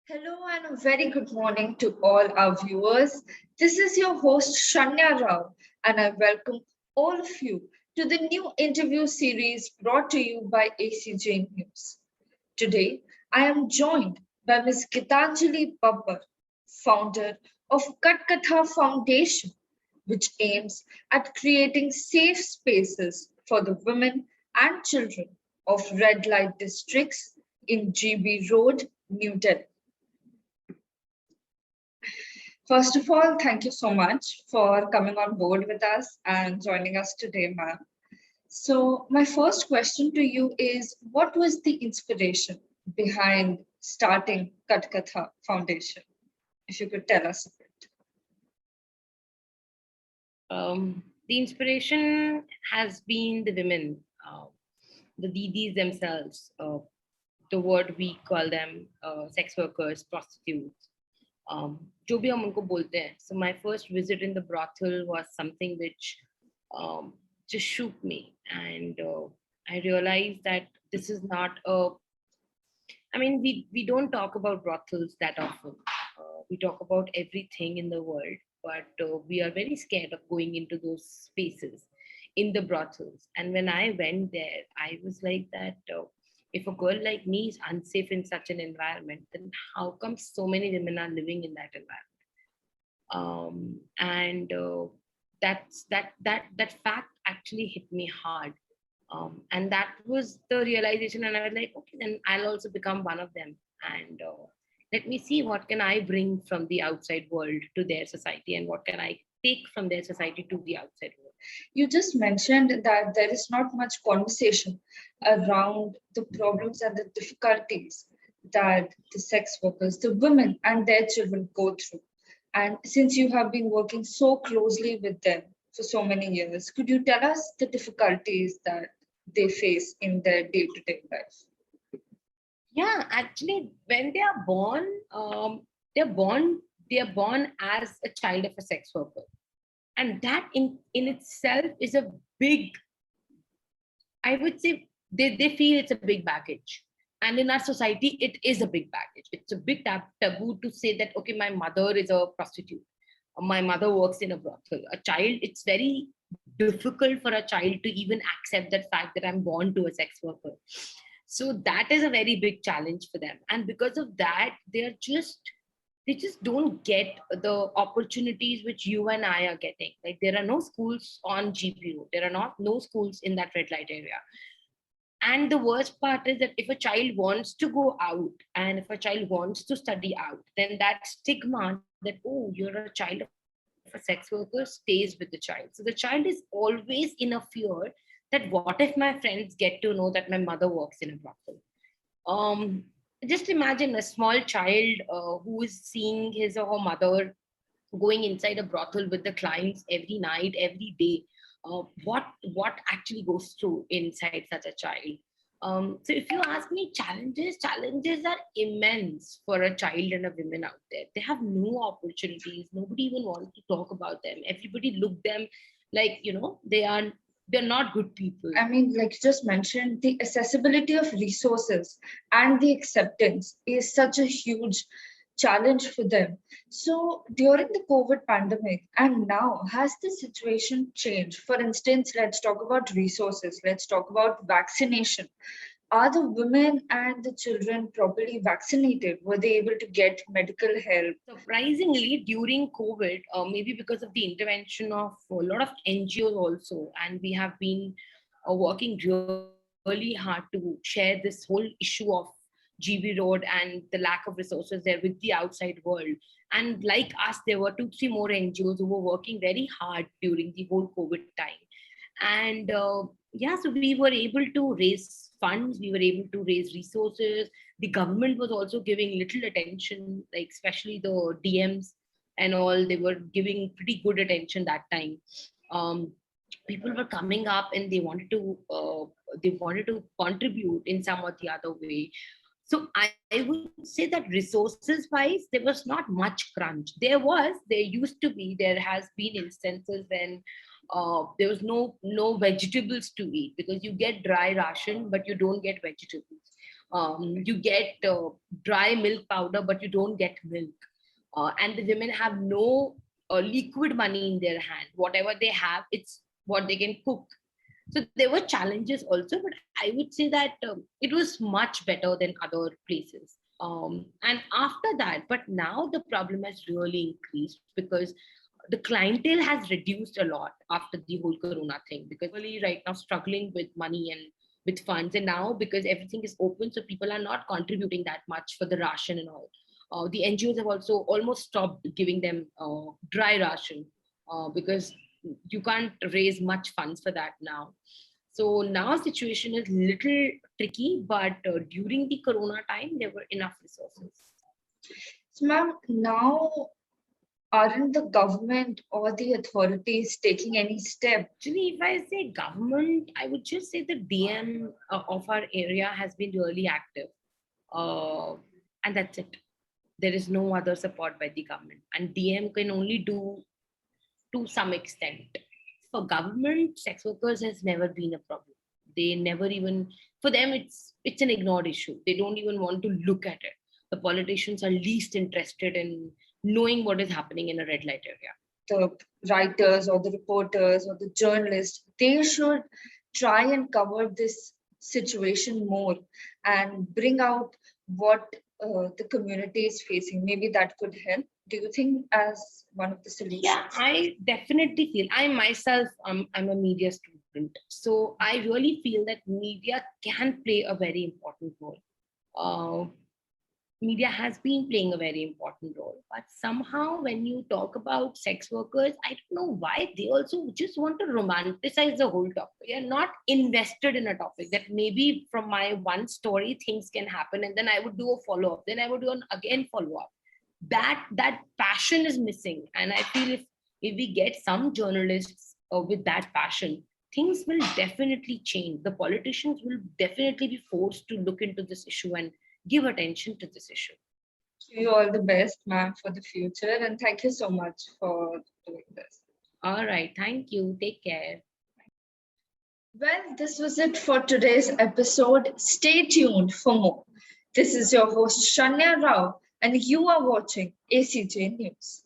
Hello and a very good morning to all our viewers. This is your host Shanya Rao, and I welcome all of you to the new interview series brought to you by ACJ News. Today, I am joined by Miss Geetanjali Babbar, founder of Kat-Katha Foundation, which aims at creating safe spaces for the women and children of red light districts in G.B Road, New Delhi. First of all, thank you so much for coming on board with us and joining us today, ma'am. So, my first question to you is what was the inspiration behind starting Kat-Katha Foundation? If you could tell us a bit. The inspiration has been the women, the didis themselves, the word we call them sex workers, prostitutes. जो भी हम उनको बोलते हैं. So my first visit in the brothel was something which just shook me, and I realized that this is not a. I mean, we don't talk about brothels that often. We talk about everything in the world, but we are very scared of going into those spaces in the brothels. And when I went there, I was like that. If a girl like me is unsafe in such an environment, then how come so many women are living in that environment? And that fact actually hit me hard, and that was the realization. And I was like, okay, then I'll also become one of them, and let me see what can I bring from the outside world to their society, and what can I take from their society to the outside world. You just mentioned that there is not much conversation around the problems and the difficulties that the sex workers, the women, and their children go through. And since you have been working so closely with them for so many years, could you tell us the difficulties that they face in their day to day life? Yeah, actually, when they are born, they're born they are born as a child of a sex worker, and that in itself is a big, I would say, they feel it's a big baggage. And in our society, it is a big baggage. It's a big taboo to say that, okay, my mother is a prostitute, or my mother works in a brothel. A child, it's very difficult for a child to even accept that fact that I'm born to a sex worker. So that is a very big challenge for them. And because of that, they just don't get the opportunities which you and I are getting. Like, there are no schools on GP Road. There are not no schools in that red light area. And the worst part is that if a child wants to go out, and if a child wants to study out, then that stigma that, oh, you're a child of a sex worker, stays with the child. So the child is always in a fear that what if my friends get to know that my mother works in a brothel? Just imagine a small child who is seeing his or her mother going inside a brothel with the clients every night, every day. What actually goes through inside such a child? So if you ask me, challenges are immense for a child and a woman out there. They have no opportunities. Nobody even wants to talk about them. Everybody look them like, they're not good people. I mean, like you just mentioned, the accessibility of resources and the acceptance is such a huge challenge for them. So, during the COVID pandemic and now, has the situation changed? For instance, let's talk about resources, let's talk about vaccination. Are the women and the children properly vaccinated? Were they able to get medical help? Surprisingly, during COVID, maybe because of the intervention of a lot of NGOs also, and we have been working really hard to share this whole issue of GB Road and the lack of resources there with the outside world. And like us, there were 2, 3 more NGOs who were working very hard during the whole COVID time. And yeah, so we were able to raise funds, we were able to raise resources. The government was also giving little attention, like especially the DMs and all, they were giving pretty good attention that time. um, People were coming up and they wanted to contribute in some or the other way. So I would say that resources wise, there was not much crunch. There used to be, there has been instances when there was no vegetables to eat, because you get dry ration but you don't get vegetables. You get dry milk powder, but you don't get milk. And the women have no liquid money in their hand. Whatever they have, it's what they can cook. So there were challenges also, but I would say that it was much better than other places. And after that, but now the problem has really increased because the clientele has reduced a lot after the whole corona thing, because really right now struggling with money and with funds. And now because everything is open, so people are not contributing that much for the ration and all. The NGOs have also almost stopped giving them dry ration because you can't raise much funds for that now. So now situation is little tricky, but during the corona time there were enough resources. So, ma'am, now aren't the government or the authorities taking any step? Actually, if I say government, I would just say the DM of our area has been really active, uh, and that's it. There is no other support by the government, and DM can only do to some extent. For government, sex workers has never been a problem. They never even, for them it's an ignored issue. They don't even want to look at it. The politicians are least interested in knowing what is happening in a red light area. The writers or the reporters or the journalists, they should try and cover this situation more and bring out what the community is facing. Maybe that could help. Do you think as one of the solutions? Yeah, I definitely feel, I myself, I'm a media student, so I really feel that media can play a very important role. Uh, Media has been playing a very important role, but somehow when you talk about sex workers, I don't know why they also just want to romanticize the whole topic. They are not invested in a topic that maybe from my one story things can happen, and then I would do a follow-up, then I would do an again follow-up. That passion is missing, and I feel if we get some journalists with that passion, things will definitely change. The politicians will definitely be forced to look into this issue and give attention to this issue. Wish you all the best, ma'am, for the future, and thank you so much for doing this. All right, thank you, take care. Well, this was it for today's episode. Stay tuned for more. This is your host Shanya Rao, and you are watching ACJ News.